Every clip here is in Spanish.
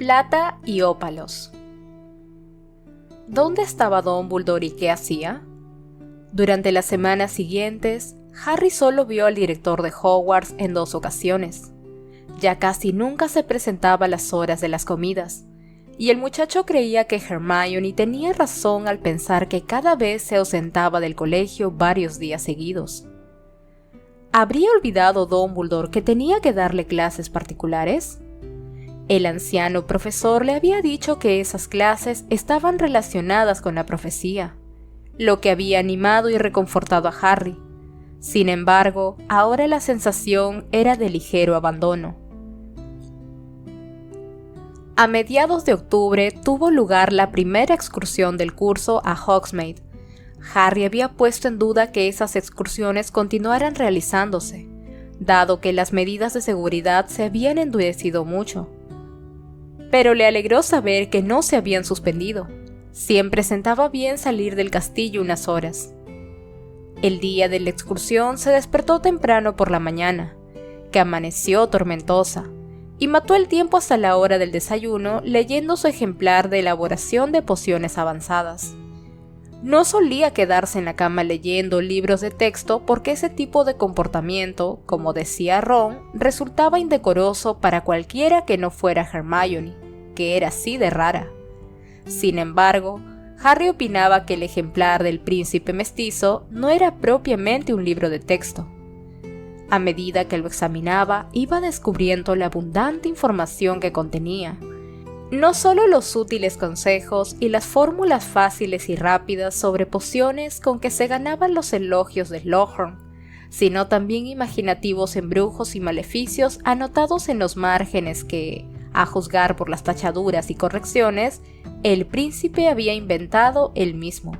Plata y ópalos. ¿Dónde estaba Dumbledore y qué hacía? Durante las semanas siguientes, Harry solo vio al director de Hogwarts en 2 ocasiones. Ya casi nunca se presentaba a las horas de las comidas, y el muchacho creía que Hermione tenía razón al pensar que cada vez se ausentaba del colegio varios días seguidos. ¿Habría olvidado Dumbledore que tenía que darle clases particulares? El anciano profesor le había dicho que esas clases estaban relacionadas con la profecía, lo que había animado y reconfortado a Harry. Sin embargo, ahora la sensación era de ligero abandono. A mediados de octubre tuvo lugar la primera excursión del curso a Hogsmeade. Harry había puesto en duda que esas excursiones continuaran realizándose, dado que las medidas de seguridad se habían endurecido mucho. Pero le alegró saber que no se habían suspendido. Siempre sentaba bien salir del castillo unas horas. El día de la excursión se despertó temprano por la mañana, que amaneció tormentosa, y mató el tiempo hasta la hora del desayuno leyendo su ejemplar de elaboración de pociones avanzadas. No solía quedarse en la cama leyendo libros de texto porque ese tipo de comportamiento, como decía Ron, resultaba indecoroso para cualquiera que no fuera Hermione, que era así de rara. Sin embargo, Harry opinaba que el ejemplar del príncipe mestizo no era propiamente un libro de texto. A medida que lo examinaba, iba descubriendo la abundante información que contenía. No solo los útiles consejos y las fórmulas fáciles y rápidas sobre pociones con que se ganaban los elogios de Slughorn, sino también imaginativos embrujos y maleficios anotados en los márgenes que, a juzgar por las tachaduras y correcciones, el príncipe había inventado él mismo.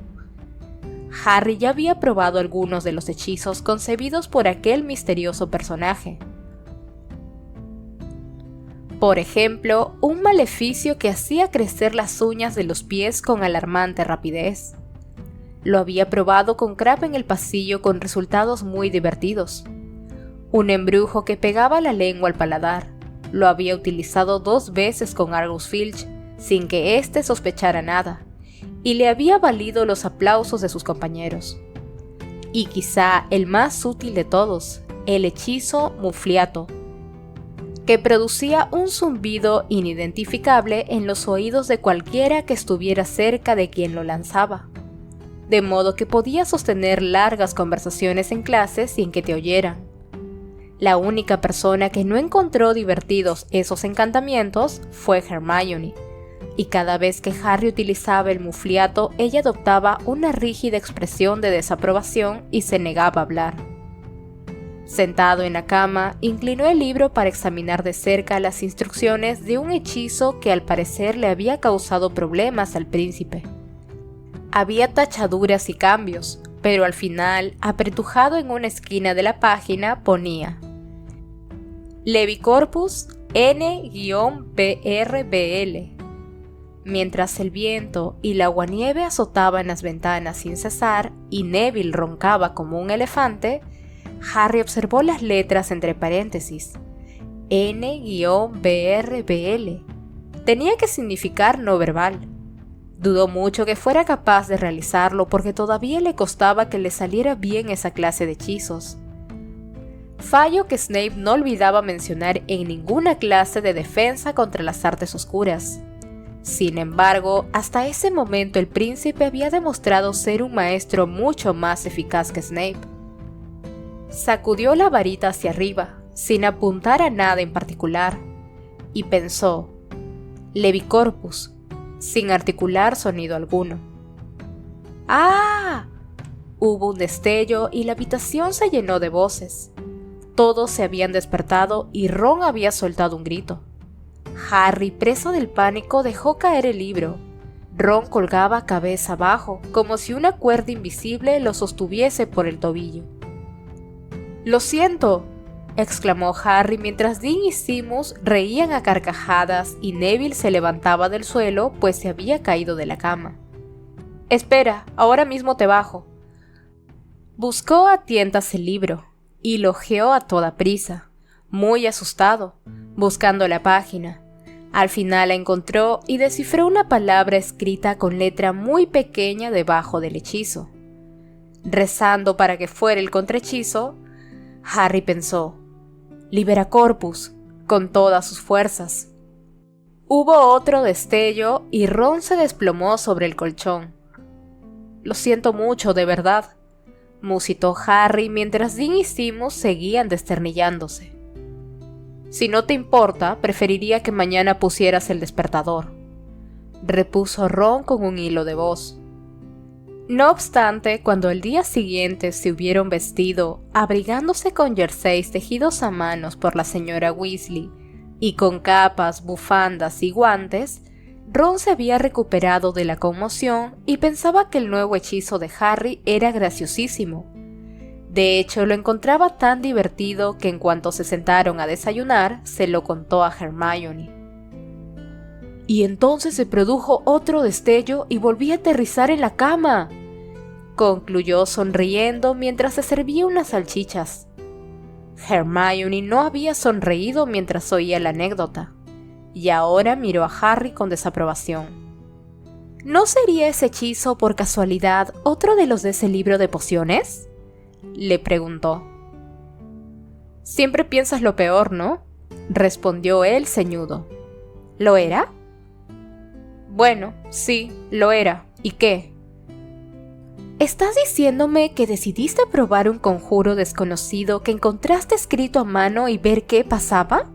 Harry ya había probado algunos de los hechizos concebidos por aquel misterioso personaje. Por ejemplo, un maleficio que hacía crecer las uñas de los pies con alarmante rapidez. Lo había probado con Crabbe en el pasillo con resultados muy divertidos. Un embrujo que pegaba la lengua al paladar. Lo había utilizado 2 veces con Argus Filch, sin que éste sospechara nada, y le había valido los aplausos de sus compañeros. Y quizá el más útil de todos, el hechizo Mufliato, que producía un zumbido inidentificable en los oídos de cualquiera que estuviera cerca de quien lo lanzaba, de modo que podía sostener largas conversaciones en clase sin que te oyeran. La única persona que no encontró divertidos esos encantamientos fue Hermione, y cada vez que Harry utilizaba el Mufliato, ella adoptaba una rígida expresión de desaprobación y se negaba a hablar. Sentado en la cama, inclinó el libro para examinar de cerca las instrucciones de un hechizo que al parecer le había causado problemas al príncipe. Había tachaduras y cambios, pero al final, apretujado en una esquina de la página, ponía Levicorpus N-PRBL. Mientras el viento y la aguanieve azotaban las ventanas sin cesar y Neville roncaba como un elefante, Harry observó las letras entre paréntesis. N-BRBL. Tenía que significar no verbal. Dudó mucho que fuera capaz de realizarlo porque todavía le costaba que le saliera bien esa clase de hechizos. Fallo que Snape no olvidaba mencionar en ninguna clase de defensa contra las artes oscuras. Sin embargo, hasta ese momento el príncipe había demostrado ser un maestro mucho más eficaz que Snape. Sacudió la varita hacia arriba, sin apuntar a nada en particular, y pensó, Levicorpus, sin articular sonido alguno. ¡Ah! Hubo un destello y la habitación se llenó de voces. Todos se habían despertado y Ron había soltado un grito. Harry, preso del pánico, dejó caer el libro. Ron colgaba cabeza abajo, como si una cuerda invisible lo sostuviese por el tobillo. «¡Lo siento!», exclamó Harry mientras Dean y Seamus reían a carcajadas y Neville se levantaba del suelo pues se había caído de la cama. «Espera, ahora mismo te bajo». Buscó a tientas el libro y lo hojeó a toda prisa, muy asustado, buscando la página. Al final la encontró y descifró una palabra escrita con letra muy pequeña debajo del hechizo. Rezando para que fuera el contrahechizo, Harry pensó: Libera Corpus, con todas sus fuerzas. Hubo otro destello y Ron se desplomó sobre el colchón. Lo siento mucho, de verdad, musitó Harry mientras Dean y Seamus seguían desternillándose. Si no te importa, preferiría que mañana pusieras el despertador, repuso Ron con un hilo de voz. No obstante, cuando al día siguiente se hubieron vestido, abrigándose con jerseys tejidos a manos por la señora Weasley y con capas, bufandas y guantes, Ron se había recuperado de la conmoción y pensaba que el nuevo hechizo de Harry era graciosísimo. De hecho, lo encontraba tan divertido que en cuanto se sentaron a desayunar, se lo contó a Hermione. Y entonces se produjo otro destello y volví a aterrizar en la cama, concluyó sonriendo mientras se servía unas salchichas. Hermione no había sonreído mientras oía la anécdota, y ahora miró a Harry con desaprobación. ¿No sería ese hechizo por casualidad otro de los de ese libro de pociones?, le preguntó. Siempre piensas lo peor, ¿no?, respondió él ceñudo. ¿Lo era? Bueno, sí, lo era. ¿Y qué? ¿Estás diciéndome que decidiste probar un conjuro desconocido que encontraste escrito a mano y ver qué pasaba?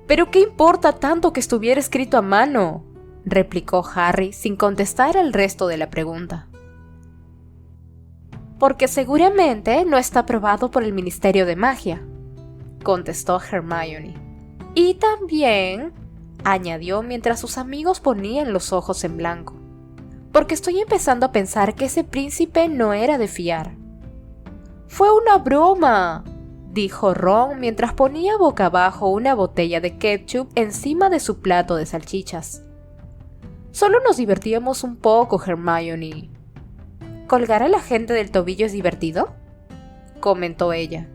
¿Pero qué importa tanto que estuviera escrito a mano?, replicó Harry sin contestar al resto de la pregunta. Porque seguramente no está aprobado por el Ministerio de Magia, contestó Hermione. Y también, añadió mientras sus amigos ponían los ojos en blanco, porque estoy empezando a pensar que ese príncipe no era de fiar. ¡Fue una broma!, dijo Ron mientras ponía boca abajo una botella de ketchup encima de su plato de salchichas. Solo nos divertíamos un poco, Hermione. ¿Colgar a la gente del tobillo es divertido?, comentó ella.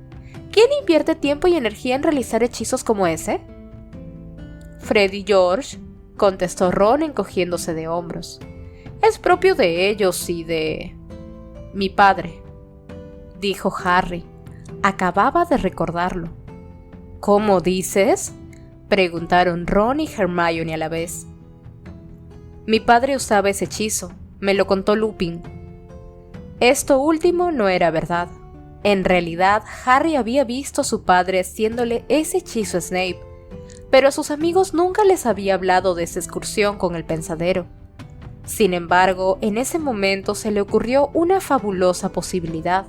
¿Quién invierte tiempo y energía en realizar hechizos como ese? Fred y George, contestó Ron encogiéndose de hombros. Es propio de ellos y de... mi padre, dijo Harry. Acababa de recordarlo. ¿Cómo dices?, preguntaron Ron y Hermione a la vez. Mi padre usaba ese hechizo, me lo contó Lupin. Esto último no era verdad. En realidad, Harry había visto a su padre haciéndole ese hechizo a Snape, pero a sus amigos nunca les había hablado de esa excursión con el pensadero. Sin embargo, en ese momento se le ocurrió una fabulosa posibilidad.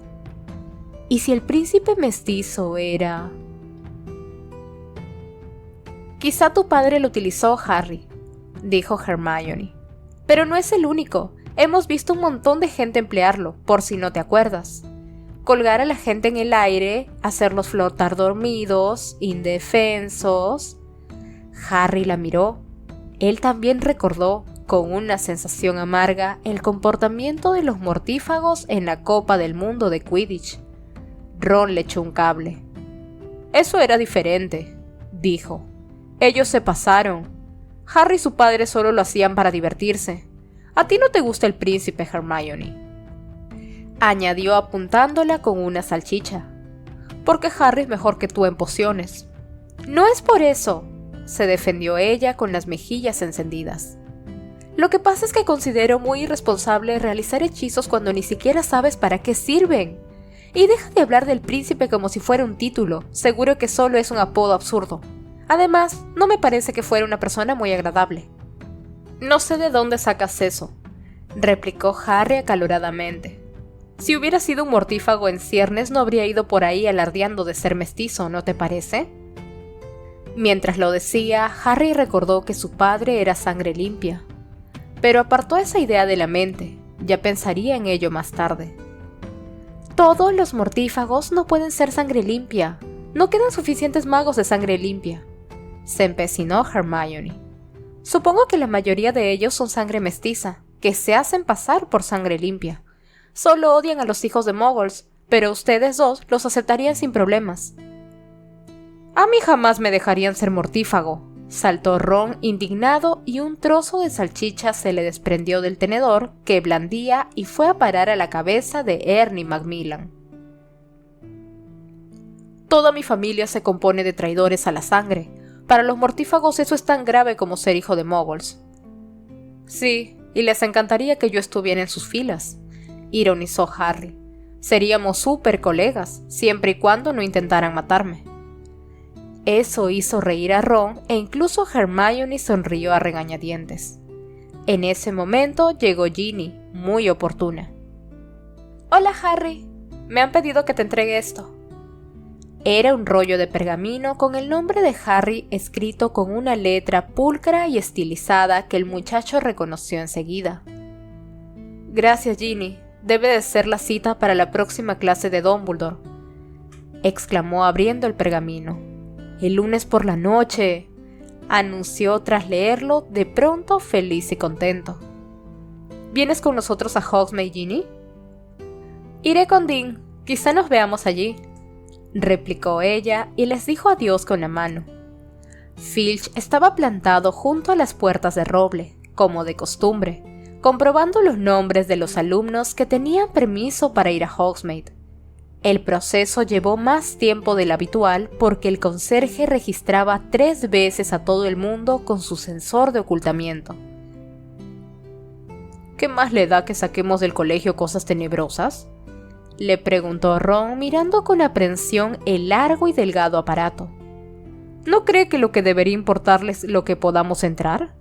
¿Y si el príncipe mestizo era...? Quizá tu padre lo utilizó, Harry, dijo Hermione. Pero no es el único. Hemos visto un montón de gente emplearlo, por si no te acuerdas. Colgar a la gente en el aire, hacerlos flotar dormidos, indefensos. Harry la miró. Él también recordó, con una sensación amarga, el comportamiento de los mortífagos en la Copa del Mundo de Quidditch. Ron le echó un cable. Eso era diferente, dijo. Ellos se pasaron. Harry y su padre solo lo hacían para divertirse. ¿A ti no te gusta el príncipe, Hermione?, añadió apuntándola con una salchicha. Porque Harry es mejor que tú en pociones. No es por eso, se defendió ella con las mejillas encendidas. Lo que pasa es que considero muy irresponsable realizar hechizos cuando ni siquiera sabes para qué sirven. Y deja de hablar del príncipe como si fuera un título, seguro que solo es un apodo absurdo. Además, no me parece que fuera una persona muy agradable. No sé de dónde sacas eso, replicó Harry acaloradamente. Si hubiera sido un mortífago en ciernes no habría ido por ahí alardeando de ser mestizo, ¿no te parece? Mientras lo decía, Harry recordó que su padre era sangre limpia. Pero apartó esa idea de la mente, ya pensaría en ello más tarde. Todos los mortífagos no pueden ser sangre limpia, no quedan suficientes magos de sangre limpia, se empecinó Hermione. Supongo que la mayoría de ellos son sangre mestiza, que se hacen pasar por sangre limpia. Solo odian a los hijos de muggles, pero ustedes dos los aceptarían sin problemas. A mí jamás me dejarían ser mortífago, saltó Ron indignado y un trozo de salchicha se le desprendió del tenedor que blandía y fue a parar a la cabeza de Ernie Macmillan. Toda mi familia se compone de traidores a la sangre. Para los mortífagos eso es tan grave como ser hijo de moguls. Sí, y les encantaría que yo estuviera en sus filas, ironizó Harry. Seríamos súper colegas, siempre y cuando no intentaran matarme. Eso hizo reír a Ron e incluso Hermione sonrió a regañadientes. En ese momento llegó Ginny, muy oportuna. «Hola, Harry. Me han pedido que te entregue esto». Era un rollo de pergamino con el nombre de Harry escrito con una letra pulcra y estilizada que el muchacho reconoció enseguida. «Gracias, Ginny. Debe de ser la cita para la próxima clase de Dumbledore», exclamó abriendo el pergamino. «El lunes por la noche», anunció tras leerlo, de pronto feliz y contento. «¿Vienes con nosotros a Hogsmeade, Ginny?» «Iré con Dean. Quizá nos veamos allí», replicó ella y les dijo adiós con la mano. Filch estaba plantado junto a las puertas de roble, como de costumbre, comprobando los nombres de los alumnos que tenían permiso para ir a Hogsmeade. El proceso llevó más tiempo del habitual porque el conserje registraba 3 veces a todo el mundo con su sensor de ocultamiento. «¿Qué más le da que saquemos del colegio cosas tenebrosas?», le preguntó Ron mirando con aprensión el largo y delgado aparato. «¿No cree que lo que debería importarles es lo que podamos entrar?».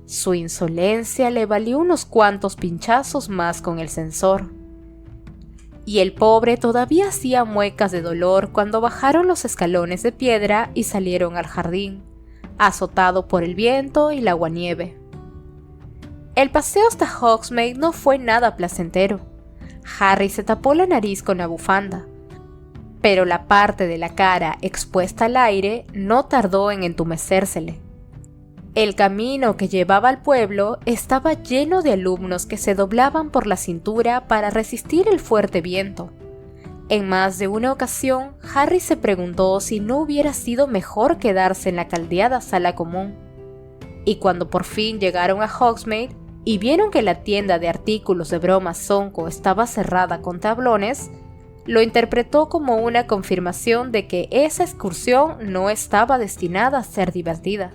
Su insolencia le valió unos cuantos pinchazos más con el sensor. Y el pobre todavía hacía muecas de dolor cuando bajaron los escalones de piedra y salieron al jardín, azotado por el viento y la aguanieve. El paseo hasta Hogsmeade no fue nada placentero. Harry se tapó la nariz con la bufanda, pero la parte de la cara expuesta al aire no tardó en entumecérsele. El camino que llevaba al pueblo estaba lleno de alumnos que se doblaban por la cintura para resistir el fuerte viento. En más de una ocasión, Harry se preguntó si no hubiera sido mejor quedarse en la caldeada sala común. Y cuando por fin llegaron a Hogsmeade y vieron que la tienda de artículos de broma Sonko estaba cerrada con tablones, lo interpretó como una confirmación de que esa excursión no estaba destinada a ser divertida.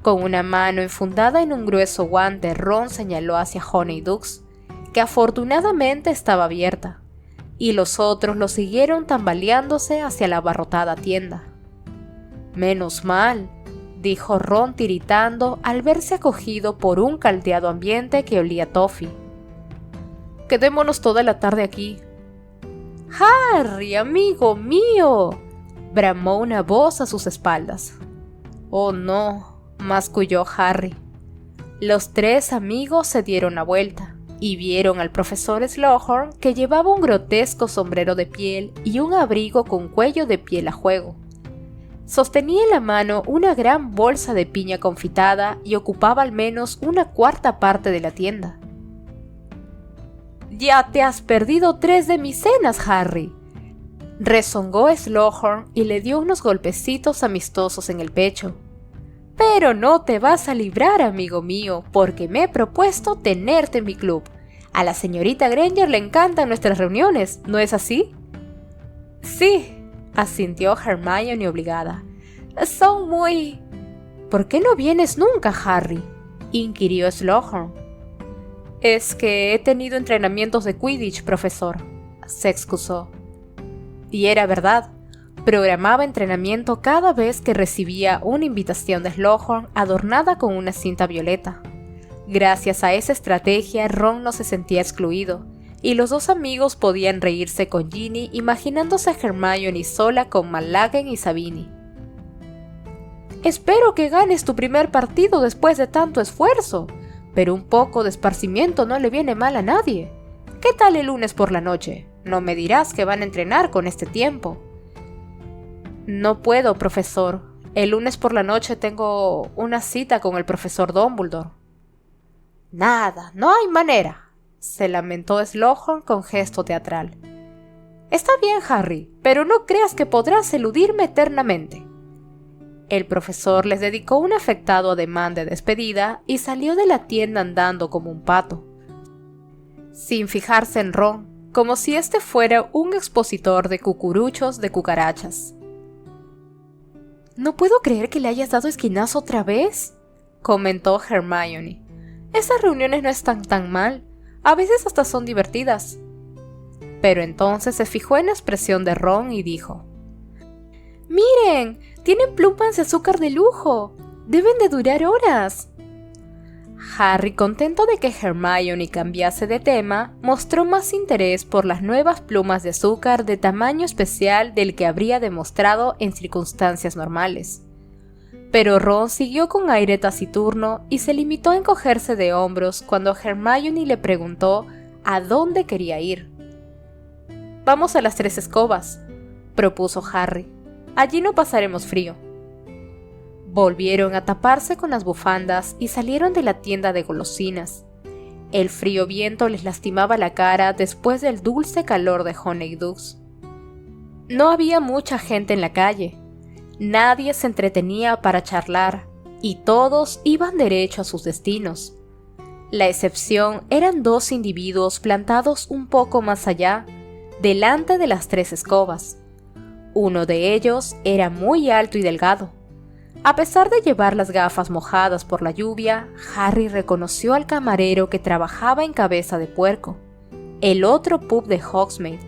Con una mano enfundada en un grueso guante, Ron señaló hacia Honeydukes, que afortunadamente estaba abierta, y los otros lo siguieron tambaleándose hacia la abarrotada tienda. «Menos mal», dijo Ron tiritando al verse acogido por un caldeado ambiente que olía a toffee. «Quedémonos toda la tarde aquí». «¡Harry, amigo mío!», bramó una voz a sus espaldas. «Oh no», masculló Harry. Los 3 amigos se dieron la vuelta y vieron al profesor Slughorn, que llevaba un grotesco sombrero de piel y un abrigo con cuello de piel a juego. Sostenía en la mano una gran bolsa de piña confitada y ocupaba al menos una 1/4 parte de la tienda. «Ya te has perdido 3 de mis cenas, Harry», rezongó Slughorn y le dio unos golpecitos amistosos en el pecho. «Pero no te vas a librar, amigo mío, porque me he propuesto tenerte en mi club. A la señorita Granger le encantan nuestras reuniones, ¿no es así?» «Sí», asintió Hermione obligada. «Son muy...» «¿Por qué no vienes nunca, Harry?», inquirió Slughorn. «Es que he tenido entrenamientos de Quidditch, profesor», se excusó. Y era verdad. Programaba entrenamiento cada vez que recibía una invitación de Slughorn adornada con una cinta violeta. Gracias a esa estrategia, Ron no se sentía excluido, y los 2 amigos podían reírse con Ginny imaginándose a Hermione sola con McLaggen y Sabini. «Espero que ganes tu primer partido después de tanto esfuerzo, pero un poco de esparcimiento no le viene mal a nadie. ¿Qué tal el lunes por la noche? No me dirás que van a entrenar con este tiempo». «No puedo, profesor. El lunes por la noche tengo una cita con el profesor Dumbledore». «Nada, no hay manera», se lamentó Slughorn con gesto teatral. «Está bien, Harry, pero no creas que podrás eludirme eternamente». El profesor les dedicó un afectado ademán de despedida y salió de la tienda andando como un pato, sin fijarse en Ron, como si este fuera un expositor de cucuruchos de cucarachas. «No puedo creer que le hayas dado esquinazo otra vez», comentó Hermione. «Esas reuniones no están tan mal, a veces hasta son divertidas». Pero entonces se fijó en la expresión de Ron y dijo: «¡Miren! Tienen plumas de azúcar de lujo. Deben de durar horas». Harry, contento de que Hermione cambiase de tema, mostró más interés por las nuevas plumas de azúcar de tamaño especial del que habría demostrado en circunstancias normales. Pero Ron siguió con aire taciturno y se limitó a encogerse de hombros cuando Hermione le preguntó a dónde quería ir. «Vamos a las Tres Escobas», propuso Harry. «Allí no pasaremos frío». Volvieron a taparse con las bufandas y salieron de la tienda de golosinas. El frío viento les lastimaba la cara después del dulce calor de Honeydukes. No había mucha gente en la calle. Nadie se entretenía para charlar, y todos iban derecho a sus destinos. La excepción eran dos individuos plantados un poco más allá, delante de las Tres Escobas. Uno de ellos era muy alto y delgado. A pesar de llevar las gafas mojadas por la lluvia, Harry reconoció al camarero que trabajaba en Cabeza de Puerco, el otro pub de Hogsmeade.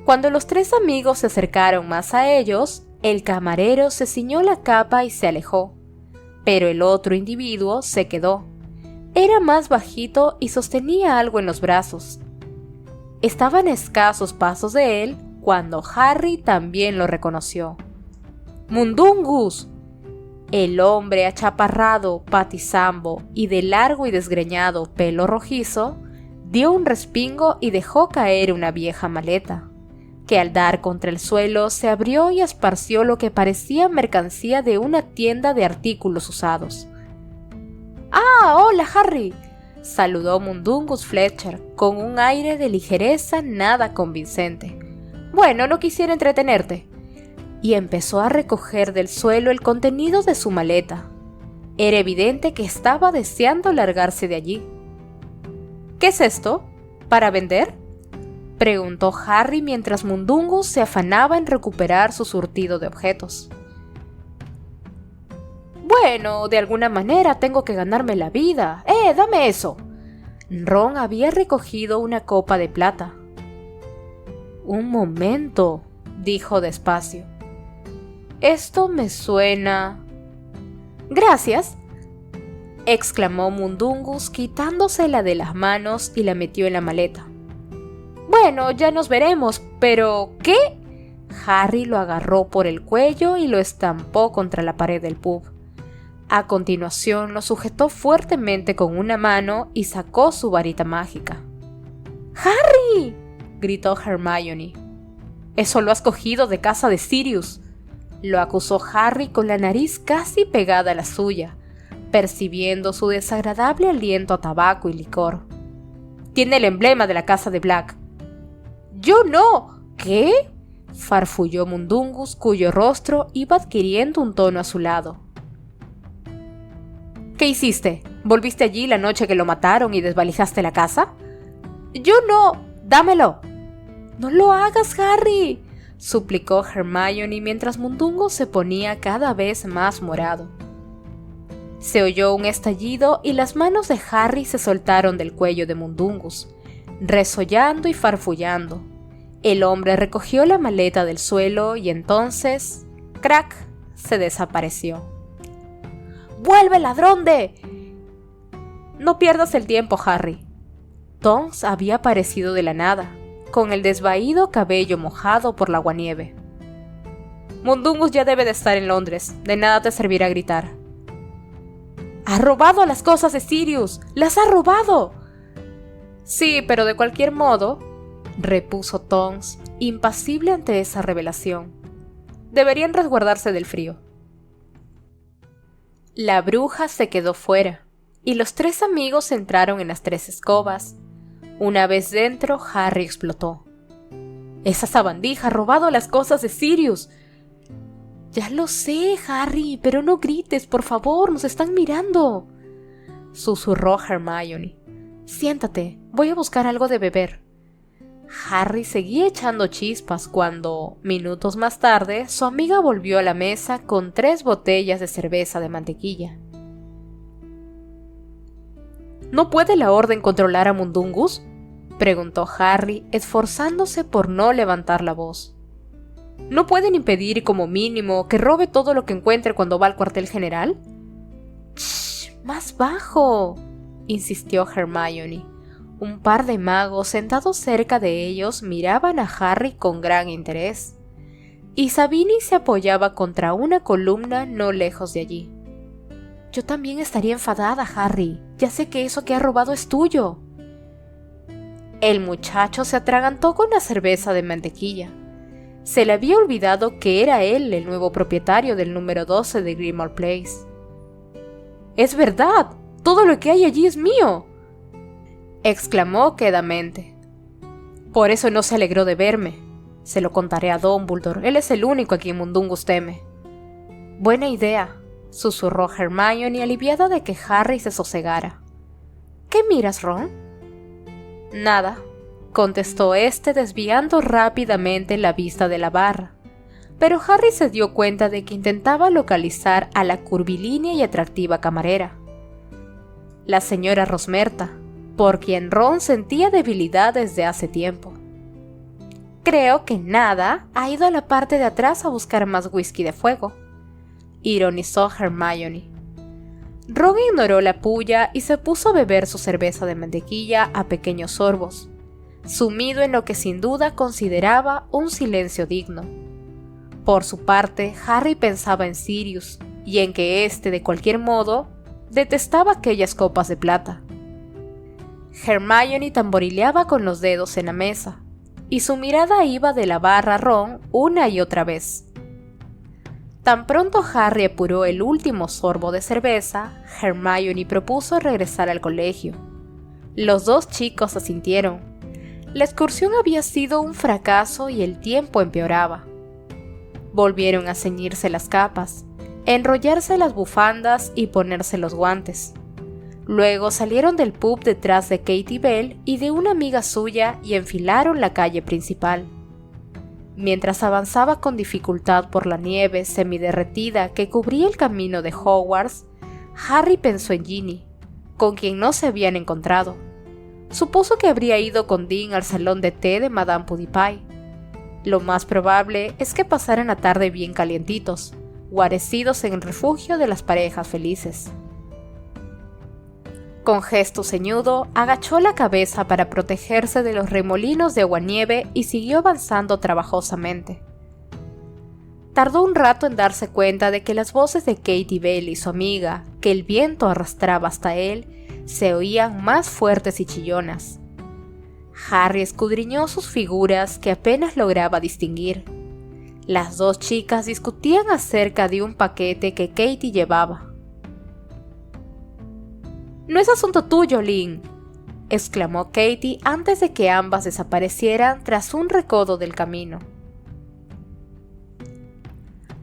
Cuando los tres amigos se acercaron más a ellos, el camarero se ciñó la capa y se alejó, pero el otro individuo se quedó. Era más bajito y sostenía algo en los brazos. Estaban a escasos pasos de él cuando Harry también lo reconoció. ¡Mundungus! El hombre achaparrado, patizambo y de largo y desgreñado pelo rojizo dio un respingo y dejó caer una vieja maleta, que al dar contra el suelo se abrió y esparció lo que parecía mercancía de una tienda de artículos usados. «¡Ah, hola, Harry!», saludó Mundungus Fletcher con un aire de ligereza nada convincente. «Bueno, no quisiera entretenerte». Y empezó a recoger del suelo el contenido de su maleta. Era evidente que estaba deseando largarse de allí. «¿Qué es esto? ¿Para vender?», preguntó Harry mientras Mundungus se afanaba en recuperar su surtido de objetos. «Bueno, de alguna manera tengo que ganarme la vida. ¡Dame eso!». Ron había recogido una copa de plata. «Un momento», dijo despacio. «Esto me suena». «Gracias», exclamó Mundungus quitándosela de las manos y la metió en la maleta. «Bueno, ya nos veremos, pero ¿qué?». Harry lo agarró por el cuello y lo estampó contra la pared del pub. A continuación lo sujetó fuertemente con una mano y sacó su varita mágica. «¡Harry!», gritó Hermione. «Eso lo has cogido de casa de Sirius», lo acusó Harry con la nariz casi pegada a la suya, percibiendo su desagradable aliento a tabaco y licor. «Tiene el emblema de la casa de Black». «¡Yo no!». «¿Qué?», farfulló Mundungus, cuyo rostro iba adquiriendo un tono azulado. «¿Qué hiciste? ¿Volviste allí la noche que lo mataron y desvalijaste la casa?». «Yo no. Dámelo». «No lo hagas, Harry», suplicó Hermione mientras Mundungus se ponía cada vez más morado. Se oyó un estallido y las manos de Harry se soltaron del cuello de Mundungus, resollando y farfullando. El hombre recogió la maleta del suelo y entonces, ¡crack!, se desapareció. «¡Vuelve, ladrón de...!». «No pierdas el tiempo, Harry». Tonks había aparecido de la nada, con el desvaído cabello mojado por la aguanieve. «Mundungus ya debe de estar en Londres, de nada te servirá gritar». «¡Ha robado las cosas de Sirius! ¡Las ha robado!». «Sí, pero de cualquier modo», repuso Tonks, impasible ante esa revelación, «deberían resguardarse del frío». La bruja se quedó fuera, y los tres amigos entraron en las Tres Escobas. Una vez dentro, Harry explotó. «¡Esa sabandija ha robado las cosas de Sirius!». Ya lo sé, Harry, pero no grites, por favor, nos están mirando, susurró Hermione. Siéntate, voy a buscar algo de beber. Harry seguía echando chispas cuando, minutos más tarde, su amiga volvió a la mesa con 3 botellas de cerveza de mantequilla. ¿No puede la Orden controlar a Mundungus?, preguntó Harry, esforzándose por no levantar la voz. ¿No pueden impedir, como mínimo, que robe todo lo que encuentre cuando va al cuartel general? ¡Shh! ¡Más bajo!, insistió Hermione. Un par de magos sentados cerca de ellos miraban a Harry con gran interés, y Sabini se apoyaba contra una columna no lejos de allí. Yo también estaría enfadada, Harry. Ya sé que eso que ha robado es tuyo. El muchacho se atragantó con la cerveza de mantequilla. Se le había olvidado que era él el nuevo propietario del número 12 de Grimmauld Place. ¡Es verdad! ¡Todo lo que hay allí es mío!, exclamó quedamente. Por eso no se alegró de verme. Se lo contaré a Dumbledore, él es el único a quien Mundungus teme. Buena idea, susurró Hermione, aliviada de que Harry se sosegara. ¿Qué miras, Ron? Nada, contestó este desviando rápidamente la vista de la barra. Pero Harry se dio cuenta de que intentaba localizar a la curvilínea y atractiva camarera, la señora Rosmerta, por quien Ron sentía debilidad desde hace tiempo. Creo que Nada ha ido a la parte de atrás a buscar más whisky de fuego, ironizó Hermione. Ron ignoró la puya y se puso a beber su cerveza de mantequilla a pequeños sorbos, sumido en lo que sin duda consideraba un silencio digno. Por su parte, Harry pensaba en Sirius y en que éste, de cualquier modo, detestaba aquellas copas de plata. Hermione tamborileaba con los dedos en la mesa, y su mirada iba de la barra a Ron una y otra vez. Tan pronto Harry apuró el último sorbo de cerveza, Hermione propuso regresar al colegio. Los 2 chicos asintieron. La excursión había sido un fracaso y el tiempo empeoraba. Volvieron a ceñirse las capas, enrollarse las bufandas y ponerse los guantes. Luego salieron del pub detrás de Katie Bell y de una amiga suya y enfilaron la calle principal. Mientras avanzaba con dificultad por la nieve semiderretida que cubría el camino de Hogwarts, Harry pensó en Ginny, con quien no se habían encontrado. Supuso que habría ido con Dean al salón de té de Madame Pudipie. Lo más probable es que pasaran la tarde bien calientitos, guarecidos en el refugio de las parejas felices. Con gesto ceñudo, agachó la cabeza para protegerse de los remolinos de aguanieve y siguió avanzando trabajosamente. Tardó un rato en darse cuenta de que las voces de Katie Bell y su amiga, que el viento arrastraba hasta él, se oían más fuertes y chillonas. Harry escudriñó sus figuras que apenas lograba distinguir. Las 2 chicas discutían acerca de un paquete que Katie llevaba. «No es asunto tuyo, Lynn», exclamó Katie antes de que ambas desaparecieran tras un recodo del camino.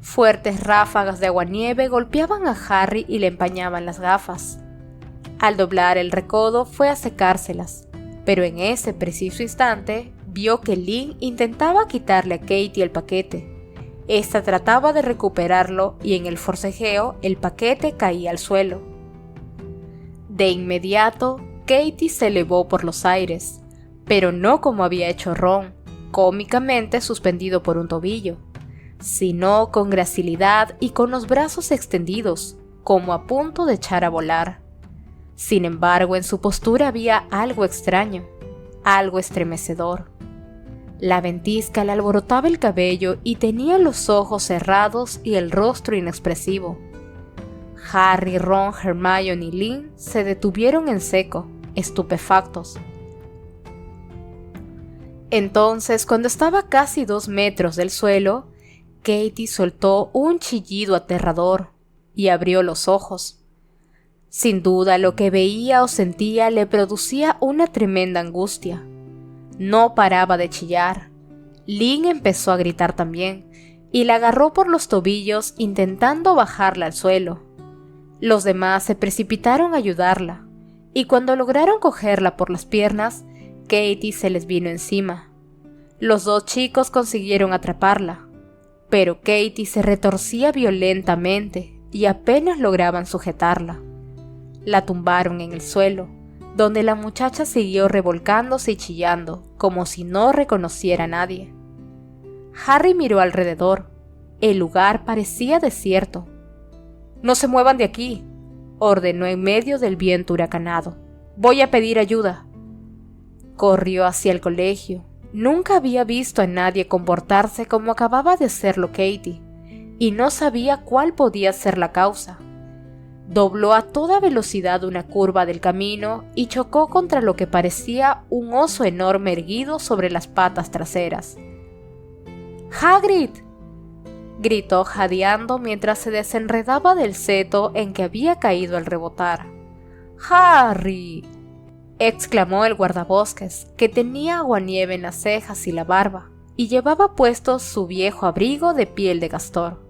Fuertes ráfagas de aguanieve golpeaban a Harry y le empañaban las gafas. Al doblar el recodo fue a secárselas, pero en ese preciso instante vio que Lynn intentaba quitarle a Katie el paquete. Esta trataba de recuperarlo y en el forcejeo el paquete caía al suelo. De inmediato, Katie se elevó por los aires, pero no como había hecho Ron, cómicamente suspendido por un tobillo, sino con gracilidad y con los brazos extendidos, como a punto de echar a volar. Sin embargo, en su postura había algo extraño, algo estremecedor. La ventisca le alborotaba el cabello y tenía los ojos cerrados y el rostro inexpresivo. Harry, Ron, Hermione y Lynn se detuvieron en seco, estupefactos. Entonces, cuando estaba casi 2 metros del suelo, Katie soltó un chillido aterrador y abrió los ojos. Sin duda, lo que veía o sentía le producía una tremenda angustia. No paraba de chillar. Lynn empezó a gritar también. y la agarró por los tobillos intentando bajarla al suelo. Los demás se precipitaron a ayudarla, y cuando lograron cogerla por las piernas, Katie se les vino encima. Los dos chicos consiguieron atraparla, pero Katie se retorcía violentamente y apenas lograban sujetarla. La tumbaron en el suelo, donde la muchacha siguió revolcándose y chillando, como si no reconociera a nadie. Harry miró alrededor. El lugar parecía desierto. «No se muevan de aquí», ordenó en medio del viento huracanado. «Voy a pedir ayuda». Corrió hacia el colegio. Nunca había visto a nadie comportarse como acababa de hacerlo Katie, y no sabía cuál podía ser la causa. Dobló a toda velocidad una curva del camino y chocó contra lo que parecía un oso enorme erguido sobre las patas traseras. «¡Hagrid!», gritó jadeando mientras se desenredaba del seto en que había caído al rebotar. «¡Harry!», exclamó el guardabosques, que tenía aguanieve en las cejas y la barba, y llevaba puesto su viejo abrigo de piel de castor.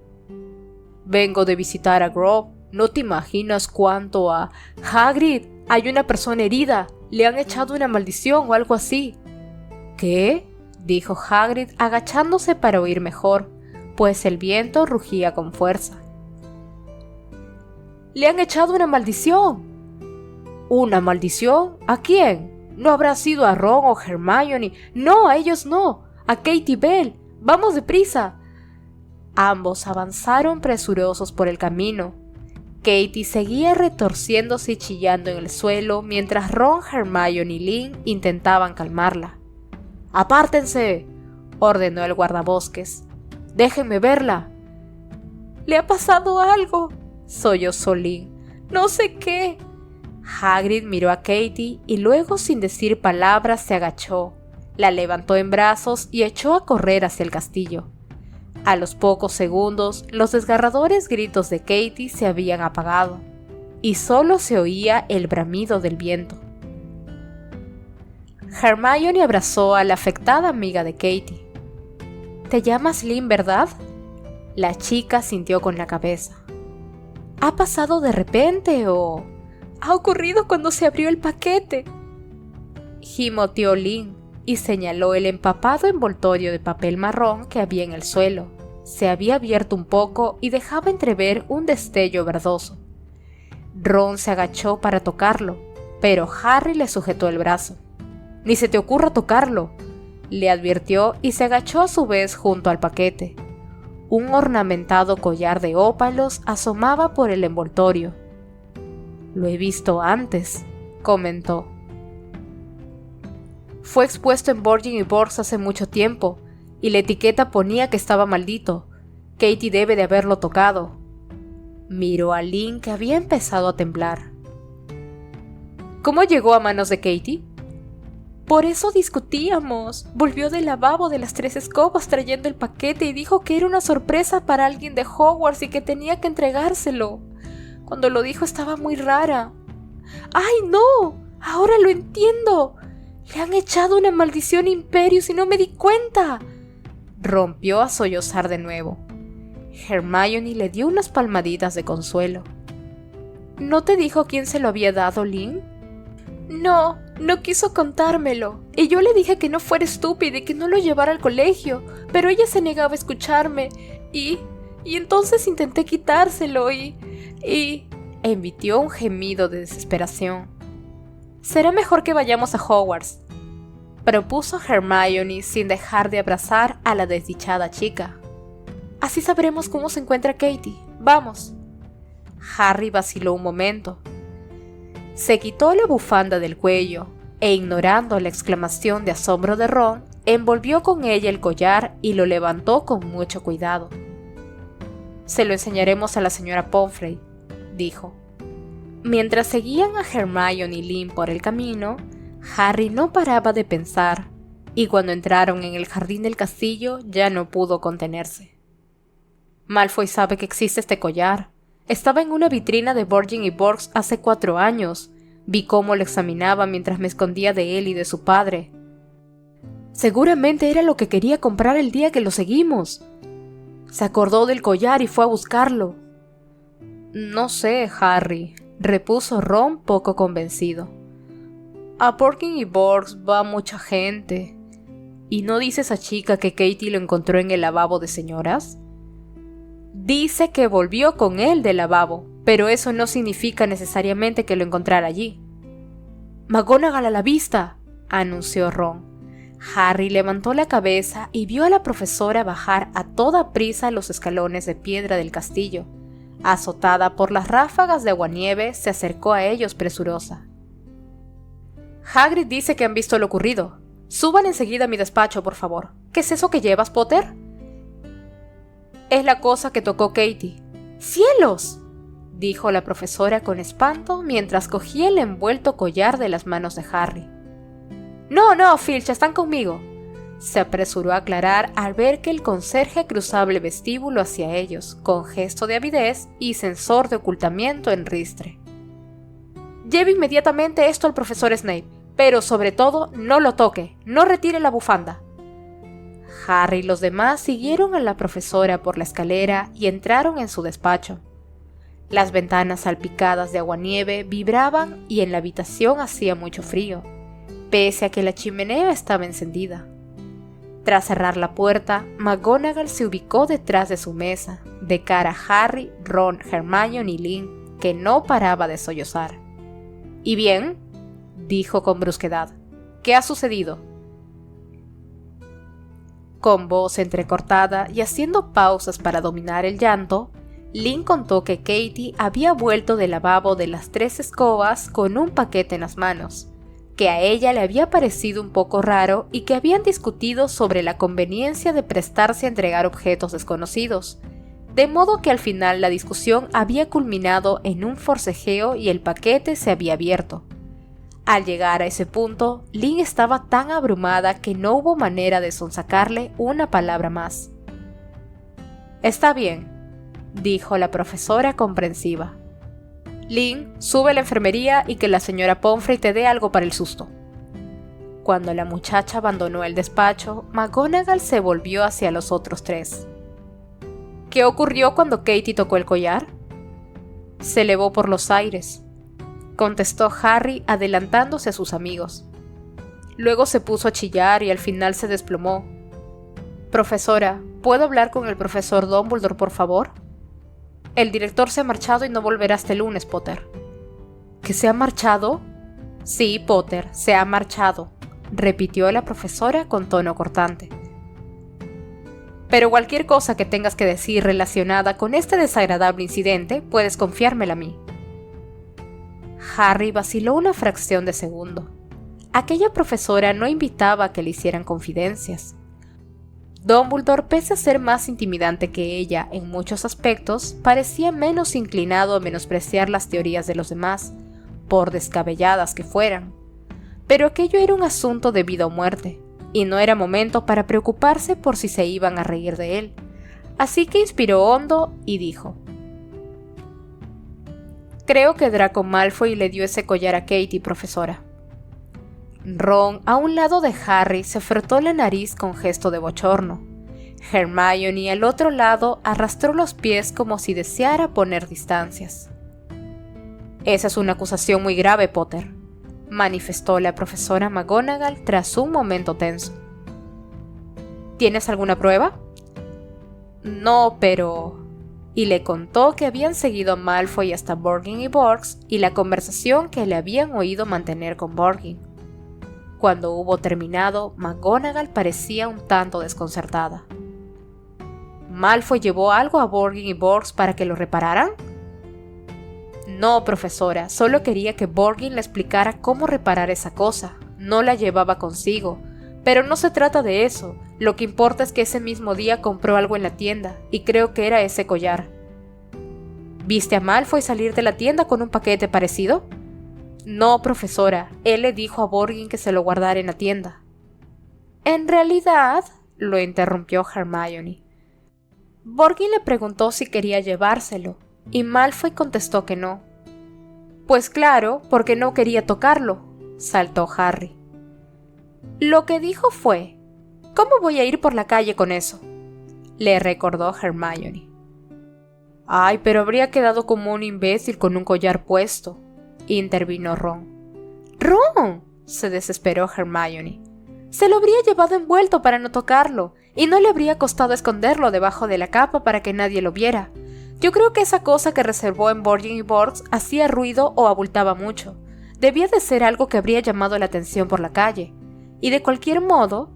«Vengo de visitar a Grove. No te imaginas cuánto a... Hagrid, hay una persona herida. Le han echado una maldición o algo así». «¿Qué?», dijo Hagrid agachándose para oír mejor, pues el viento rugía con fuerza. «Le han echado una maldición». «¿Una maldición? ¿A quién? ¿No habrá sido a Ron o Hermione? No, a ellos no. A Kate y Belle. Vamos deprisa». Ambos avanzaron presurosos por el camino. Katie seguía retorciéndose y chillando en el suelo mientras Ron, Hermione y Lynn intentaban calmarla. «¡Apártense!», ordenó el guardabosques. «Déjenme verla». «Le ha pasado algo», sollozó Lynn. «No sé qué». Hagrid miró a Katie y luego, sin decir palabras, se agachó, la levantó en brazos y echó a correr hacia el castillo. A los pocos segundos, los desgarradores gritos de Katie se habían apagado, y solo se oía el bramido del viento. Hermione abrazó a la afectada amiga de Katie. «¿Te llamas Lynn, verdad?». La chica sintió con la cabeza. «¿Ha pasado de repente o...?» «Ha ocurrido cuando se abrió el paquete», gimoteó Lynn y señaló el empapado envoltorio de papel marrón que había en el suelo. Se había abierto un poco y dejaba entrever un destello verdoso. Ron se agachó para tocarlo, pero Harry le sujetó el brazo. «Ni se te ocurra tocarlo», le advirtió y se agachó a su vez junto al paquete. Un ornamentado collar de ópalos asomaba por el envoltorio. «Lo he visto antes», comentó. «Fue expuesto en Borgin y Burkes hace mucho tiempo, y la etiqueta ponía que estaba maldito. Katie debe de haberlo tocado». Miró a Lynn, que había empezado a temblar. «¿Cómo llegó a manos de Katie?». «Por eso discutíamos. Volvió del lavabo de las 3 escobas trayendo el paquete y dijo que era una sorpresa para alguien de Hogwarts y que tenía que entregárselo. Cuando lo dijo estaba muy rara». «¡Ay, no! Ahora lo entiendo. Le han echado una maldición a Imperius y no me di cuenta». Rompió a sollozar de nuevo. Hermione le dio unas palmaditas de consuelo. «¿No te dijo quién se lo había dado, Lynn?». «No, no quiso contármelo, y yo le dije que no fuera estúpida y que no lo llevara al colegio, pero ella se negaba a escucharme, y entonces intenté quitárselo y... emitió un gemido de desesperación. «Será mejor que vayamos a Hogwarts», propuso Hermione sin dejar de abrazar a la desdichada chica. «Así sabremos cómo se encuentra Katie. Vamos». Harry vaciló un momento. Se quitó la bufanda del cuello e, ignorando la exclamación de asombro de Ron, envolvió con ella el collar y lo levantó con mucho cuidado. «Se lo enseñaremos a la señora Pomfrey», dijo. Mientras seguían a Hermione y Lynn por el camino, Harry no paraba de pensar, y cuando entraron en el jardín del castillo ya no pudo contenerse. «Malfoy sabe que existe este collar. Estaba en una vitrina de Borgin y Burkes hace 4 años. Vi cómo lo examinaba mientras me escondía de él y de su padre. Seguramente era lo que quería comprar el día que lo seguimos». Se acordó del collar y fue a buscarlo. No sé, Harry, repuso Ron poco convencido. A Porkin y Borgs va mucha gente. ¿Y no dice esa chica que Katie lo encontró en el lavabo de señoras? Dice que volvió con él del lavabo, pero eso no significa necesariamente que lo encontrara allí. McGonagall a la vista, anunció Ron. Harry levantó la cabeza y vio a la profesora bajar a toda prisa los escalones de piedra del castillo. Azotada por las ráfagas de aguanieve, se acercó a ellos presurosa. Hagrid dice que han visto lo ocurrido. Suban enseguida a mi despacho, por favor. ¿Qué es eso que llevas, Potter? Es la cosa que tocó Katie. ¡Cielos!, dijo la profesora con espanto mientras cogía el envuelto collar de las manos de Harry. No, Filch, están conmigo. Se apresuró a aclarar al ver que el conserje cruzaba el vestíbulo hacia ellos, con gesto de avidez y sensor de ocultamiento en ristre. Lleve inmediatamente esto al profesor Snape, pero sobre todo no lo toque, no retire la bufanda. Harry y los demás siguieron a la profesora por la escalera y entraron en su despacho. Las ventanas salpicadas de aguanieve vibraban y en la habitación hacía mucho frío, pese a que la chimenea estaba encendida. Tras cerrar la puerta, McGonagall se ubicó detrás de su mesa, de cara a Harry, Ron, Hermione y Lynn, que no paraba de sollozar. ¿Y bien?, dijo con brusquedad. ¿Qué ha sucedido? Con voz entrecortada y haciendo pausas para dominar el llanto, Lynn contó que Katie había vuelto del lavabo de las 3 escobas con un paquete en las manos, que a ella le había parecido un poco raro y que habían discutido sobre la conveniencia de prestarse a entregar objetos desconocidos, de modo que al final la discusión había culminado en un forcejeo y el paquete se había abierto. Al llegar a ese punto, Lynn estaba tan abrumada que no hubo manera de sonsacarle una palabra más. «Está bien», dijo la profesora comprensiva. «Lynn, sube a la enfermería y que la señora Pomfrey te dé algo para el susto». Cuando la muchacha abandonó el despacho, McGonagall se volvió hacia los otros 3. «¿Qué ocurrió cuando Katie tocó el collar?» «Se elevó por los aires», contestó Harry adelantándose a sus amigos. Luego se puso a chillar y al final se desplomó. «Profesora, ¿puedo hablar con el profesor Dumbledore, por favor?» «El director se ha marchado y no volverá hasta el lunes, Potter». ¿Que se ha marchado? Sí, Potter, se ha marchado, repitió la profesora con tono cortante. Pero cualquier cosa que tengas que decir relacionada con este desagradable incidente, puedes confiármela a mí. Harry vaciló una fracción de segundo. Aquella profesora no invitaba a que le hicieran confidencias. Dumbledore, pese a ser más intimidante que ella en muchos aspectos, parecía menos inclinado a menospreciar las teorías de los demás, por descabelladas que fueran. Pero aquello era un asunto de vida o muerte, y no era momento para preocuparse por si se iban a reír de él. Así que inspiró hondo y dijo: «Creo que Draco Malfoy le dio ese collar a Katie, profesora». Ron, a un lado de Harry, se frotó la nariz con gesto de bochorno. Hermione, al otro lado, arrastró los pies como si deseara poner distancias. «Esa es una acusación muy grave, Potter», manifestó la profesora McGonagall tras un momento tenso. «¿Tienes alguna prueba?» «No, pero...» Y le contó que habían seguido a Malfoy hasta Borgin y Borgs y la conversación que le habían oído mantener con Borgin. Cuando hubo terminado, McGonagall parecía un tanto desconcertada. ¿Malfoy llevó algo a Borgin y Borgs para que lo repararan? No, profesora, solo quería que Borgin le explicara cómo reparar esa cosa. No la llevaba consigo. Pero no se trata de eso. Lo que importa es que ese mismo día compró algo en la tienda, y creo que era ese collar. ¿Viste a Malfoy salir de la tienda con un paquete parecido? No, profesora, él le dijo a Borgin que se lo guardara en la tienda. En realidad, lo interrumpió Hermione. Borgin le preguntó si quería llevárselo, y Malfoy contestó que no. Pues claro, porque no quería tocarlo, saltó Harry. Lo que dijo fue: ¿cómo voy a ir por la calle con eso? le recordó Hermione. Ay, pero habría quedado como un imbécil con un collar puesto, intervino Ron. ¡Ron!, se desesperó Hermione. Se lo habría llevado envuelto para no tocarlo, y no le habría costado esconderlo debajo de la capa para que nadie lo viera. Yo creo que esa cosa que reservó en Borgin y Burkes hacía ruido o abultaba mucho. Debía de ser algo que habría llamado la atención por la calle. Y de cualquier modo,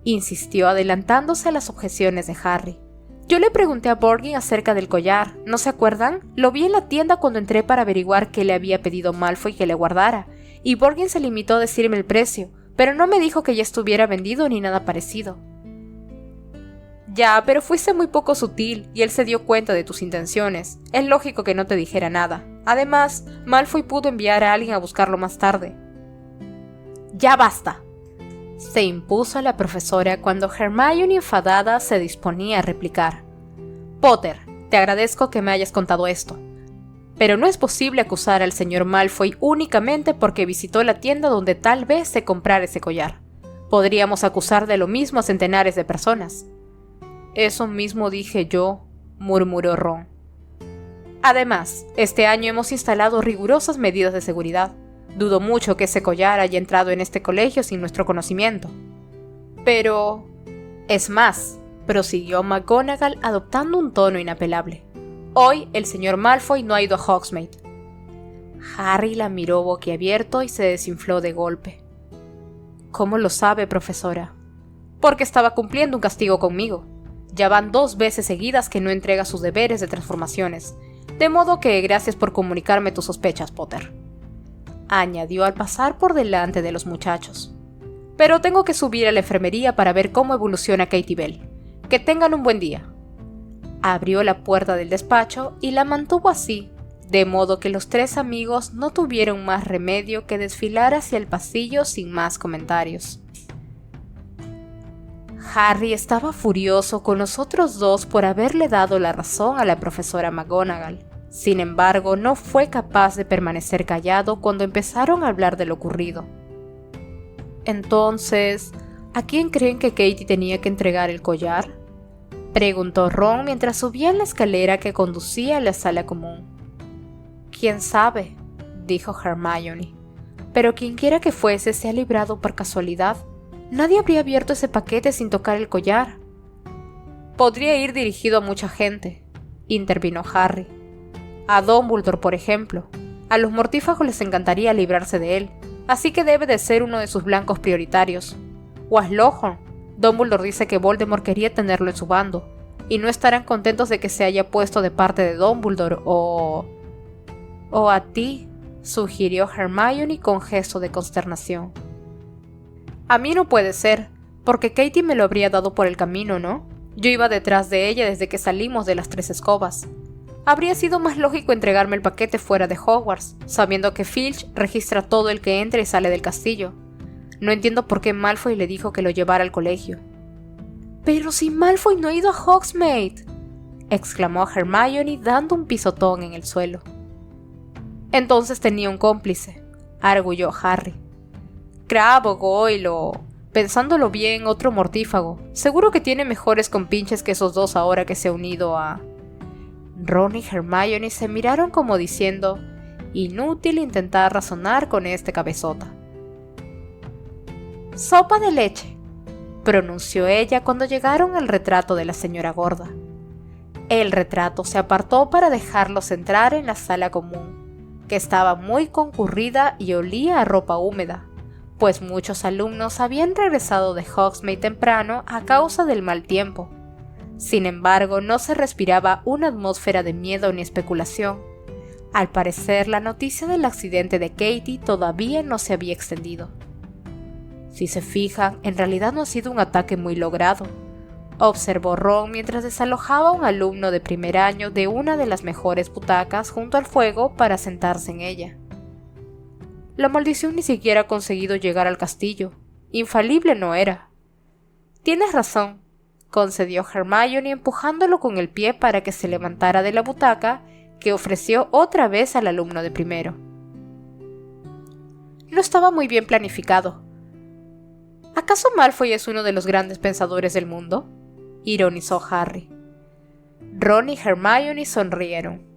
insistió adelantándose a las objeciones de Harry. Yo le pregunté a Borgin acerca del collar, ¿no se acuerdan? Lo vi en la tienda cuando entré para averiguar qué le había pedido Malfoy que le guardara, y Borgin se limitó a decirme el precio, pero no me dijo que ya estuviera vendido ni nada parecido. Ya, pero fuiste muy poco sutil y él se dio cuenta de tus intenciones. Es lógico que no te dijera nada. Además, Malfoy pudo enviar a alguien a buscarlo más tarde. ¡Ya basta!, se impuso la profesora cuando Hermione enfadada se disponía a replicar. Potter, te agradezco que me hayas contado esto, pero no es posible acusar al señor Malfoy únicamente porque visitó la tienda donde tal vez se comprara ese collar. Podríamos acusar de lo mismo a centenares de personas. Eso mismo dije yo, murmuró Ron. Además, este año hemos instalado rigurosas medidas de seguridad. Dudo mucho que ese collar haya entrado en este colegio sin nuestro conocimiento. Pero... es más, prosiguió McGonagall adoptando un tono inapelable. Hoy el señor Malfoy no ha ido a Hogsmeade. Harry la miró boquiabierto y se desinfló de golpe. ¿Cómo lo sabe, profesora? Porque estaba cumpliendo un castigo conmigo. Ya van 2 veces seguidas que no entrega sus deberes de transformaciones. De modo que gracias por comunicarme tus sospechas, Potter, añadió al pasar por delante de los muchachos. Pero tengo que subir a la enfermería para ver cómo evoluciona Katie Bell. Que tengan un buen día. Abrió la puerta del despacho y la mantuvo así, de modo que los 3 amigos no tuvieron más remedio que desfilar hacia el pasillo sin más comentarios. Harry estaba furioso con los otros 2 por haberle dado la razón a la profesora McGonagall. Sin embargo, no fue capaz de permanecer callado cuando empezaron a hablar de lo ocurrido. Entonces, ¿a quién creen que Katie tenía que entregar el collar?, preguntó Ron mientras subía la escalera que conducía a la sala común. «¿Quién sabe?», dijo Hermione. «Pero quienquiera que fuese se ha librado por casualidad. Nadie habría abierto ese paquete sin tocar el collar». «Podría ir dirigido a mucha gente», intervino Harry. «A Dumbledore, por ejemplo. A los mortífagos les encantaría librarse de él, así que debe de ser uno de sus blancos prioritarios. O a Slughorn. Dumbledore dice que Voldemort quería tenerlo en su bando, y no estarán contentos de que se haya puesto de parte de Dumbledore o a ti», sugirió Hermione con gesto de consternación. «A mí no puede ser, porque Katie me lo habría dado por el camino, ¿no? Yo iba detrás de ella desde que salimos de las 3 escobas. Habría sido más lógico entregarme el paquete fuera de Hogwarts, sabiendo que Filch registra todo el que entra y sale del castillo. No entiendo por qué Malfoy le dijo que lo llevara al colegio». «¡Pero si Malfoy no ha ido a Hogsmeade!», exclamó Hermione dando un pisotón en el suelo. «Entonces tenía un cómplice», arguyó Harry. «Crabbe o Goyle o, pensándolo bien, otro mortífago. Seguro que tiene mejores compinches que esos 2 ahora que se ha unido a...». Ron y Hermione se miraron como diciendo, inútil intentar razonar con este cabezota. «Sopa de leche», pronunció ella cuando llegaron al retrato de la señora gorda. El retrato se apartó para dejarlos entrar en la sala común, que estaba muy concurrida y olía a ropa húmeda, pues muchos alumnos habían regresado de Hogsmeade temprano a causa del mal tiempo. Sin embargo, no se respiraba una atmósfera de miedo ni especulación. Al parecer, la noticia del accidente de Katie todavía no se había extendido. «Si se fijan, en realidad no ha sido un ataque muy logrado», observó Ron mientras desalojaba a un alumno de primer año de una de las mejores butacas junto al fuego para sentarse en ella. «La maldición ni siquiera ha conseguido llegar al castillo. Infalible no era». «Tienes razón», concedió Hermione empujándolo con el pie para que se levantara de la butaca que ofreció otra vez al alumno de primero. «No estaba muy bien planificado. ¿Acaso Malfoy es uno de los grandes pensadores del mundo?», ironizó Harry. Ron y Hermione sonrieron.